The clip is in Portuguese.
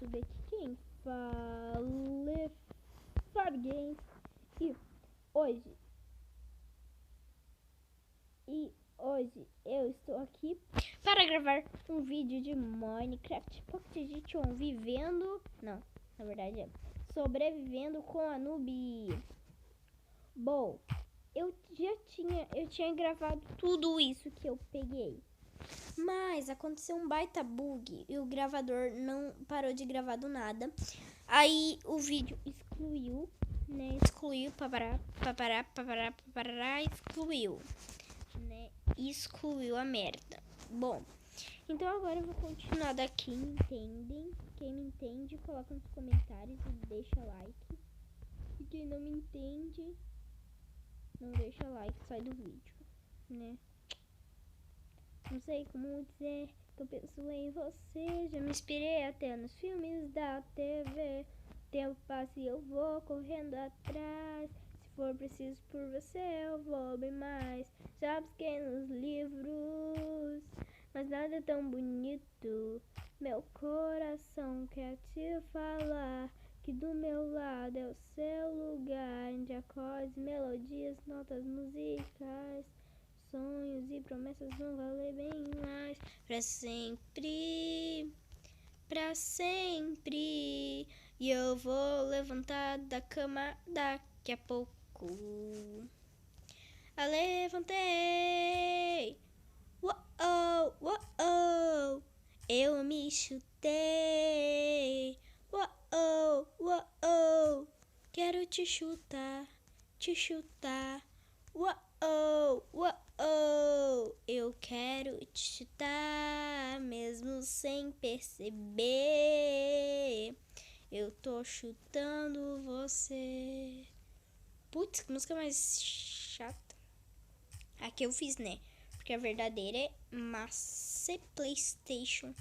saber quem fala Fábio Games e hoje eu estou aqui para gravar um vídeo de Minecraft Pocket Edition na verdade é sobrevivendo com a noob. Bom, eu tinha gravado tudo isso que eu peguei. Mas aconteceu um baita bug e o gravador não parou de gravar do nada. Aí o vídeo excluiu, né? Excluiu, excluiu, né? Excluiu a merda. Bom, então agora eu vou continuar daqui, entendem? Quem me entende, coloca nos comentários e deixa like. E quem não me entende, não deixa like, sai do vídeo, né? Não sei como dizer que eu penso em você. Já me inspirei até nos filmes da TV. Tempo passa e eu vou correndo atrás. Se for preciso por você, eu vou bem mais. Já busquei nos livros, mas nada é tão bonito. Meu coração quer te falar que do meu lado é o seu lugar, de acordes, melodias, notas musicais. Sonhos e promessas vão valer bem mais. Pra sempre, pra sempre. E eu vou levantar da cama daqui a pouco. Levantei. Uou, uou. Eu me chutei. Uou, uou. Quero te chutar, te chutar. Uou, uou. Eu quero te chutar, mesmo sem perceber. Eu tô chutando você. Putz, que música mais chata. Aqui eu fiz, né? Porque a verdadeira é Massa PlayStation.